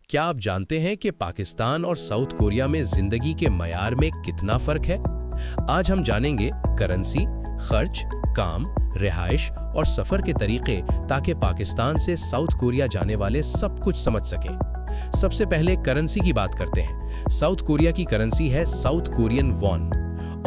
क्या आप जानते हैं कि पाकिस्तान और साउथ कोरिया में जिंदगी के मयार में कितना फर्क है? आज हम जानेंगे करेंसी, खर्च, काम, रिहाइश और सफर के तरीके, ताकि पाकिस्तान से साउथ कोरिया जाने वाले सब कुछ समझ सकें। सबसे पहले करेंसी की बात करते हैं। साउथ कोरिया की करेंसी है साउथ कोरियन वॉन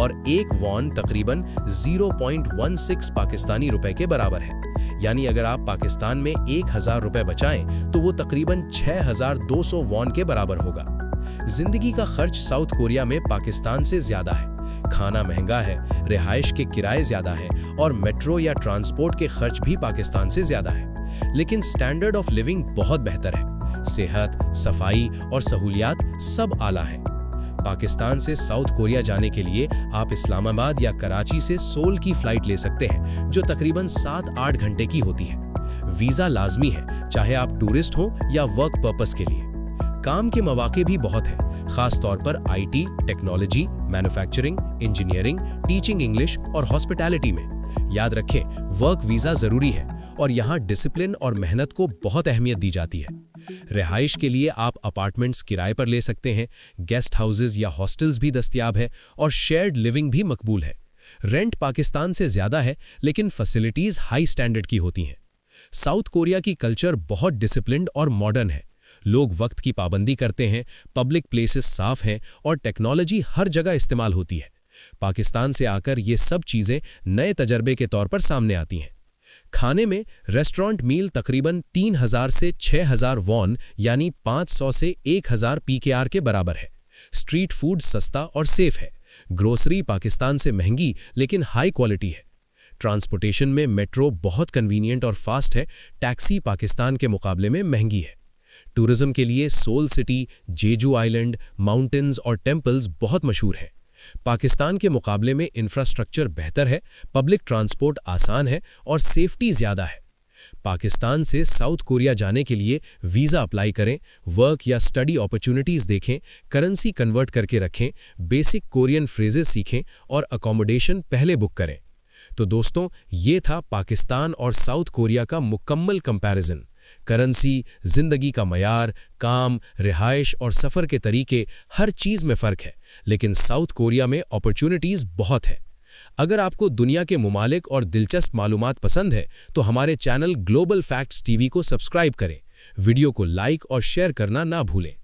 और एक वॉन तकरीबन 0.16 पाकिस्तानी रुपए के बराबर है। यानी अगर आप पाकिस्तान में 1000 रुपए बचाएं तो वो तकरीबन 6200 वॉन के बराबर होगा। जिंदगी का खर्च साउथ कोरिया में पाकिस्तान से ज्यादा है। खाना महंगा है, रिहाइश के किराए ज्यादा हैं और मेट्रो या ट्रांसपोर्ट के खर्च भी पाकिस्तान से ज्यादा है। लेकिन स्टैंडर्ड ऑफ लिविंग बहुत बेहतर है। सेहत, सफाई और सहूलियात सब आला हैं। पाकिस्तान से साउथ कोरिया जाने के लिए आप इस्लामाबाद या कराची से सोल की फ्लाइट ले सकते हैं, जो तकरीबन 7-8 घंटे की होती है। वीजा लाजमी है, चाहे आप टूरिस्ट हो या वर्क पर्पस के लिए। काम के मौके भी बहुत हैं, खास तौर पर IT, technology, manufacturing, engineering, teaching English और हॉस्पिटैलिटी में। याद रखें, वर्क वीजा जरूरी है और यहाँ डिसिप्लिन और मेहनत को बहुत अहमियत दी जाती है। रिहाइश के लिए आप अपार्टमेंट्स किराए पर ले सकते हैं, गेस्ट हाउसेज या हॉस्टल्स भी दस्तयाब है और शेयर्ड लिविंग भी मकबूल है। रेंट पाकिस्तान से ज्यादा है, लेकिन फैसिलिटीज हाई स्टैंडर्ड की होती हैं। साउथ कोरिया की कल्चर बहुत डिसिप्लिन्ड और मॉडर्न है। लोग वक्त की पाबंदी करते हैं, पब्लिक प्लेसेस साफ हैं और टेक्नोलॉजी हर जगह इस्तेमाल होती है। पाकिस्तान से आकर ये सब चीजें नए तजर्बे के तौर पर सामने आती हैं। खाने में रेस्टोरेंट मील तकरीबन 3000 से 6000 वॉन यानी 500 से 1000 PKR के बराबर है। स्ट्रीट फूड सस्ता और सेफ है। ग्रोसरी पाकिस्तान से महंगी लेकिन हाई क्वालिटी है। ट्रांसपोर्टेशन में मेट्रो बहुत कन्वीनियंट और फास्ट है। टैक्सी पाकिस्तान के मुकाबले में महंगी है। टूरिज्म के लिए Seoul city, Jeju island, mountains और टेम्पल्स बहुत मशहूर हैं। पाकिस्तान के मुकाबले में इंफ्रास्ट्रक्चर बेहतर है, पब्लिक ट्रांसपोर्ट आसान है और सेफ्टी ज्यादा है। पाकिस्तान से साउथ कोरिया जाने के लिए वीज़ा अप्लाई करें, वर्क या स्टडी अपॉर्चुनिटीज़ देखें, करेंसी कन्वर्ट करके रखें, बेसिक कोरियन फ्रेजेस सीखें और अकोमोडेशन पहले बुक करें। तो दोस्तों, ये था पाकिस्तान और साउथ कोरिया का मुकम्मल कंपैरिजन। करेंसी, जिंदगी का मयार, काम, रिहाइश और सफ़र के तरीके, हर चीज़ में फ़र्क है, लेकिन साउथ कोरिया में अपॉर्चुनिटीज़ बहुत है। अगर आपको दुनिया के मुमालिक और दिलचस्प मालूमात पसंद है तो हमारे चैनल ग्लोबल फैक्ट्स टीवी को सब्सक्राइब करें। वीडियो को लाइक और शेयर करना ना भूलें।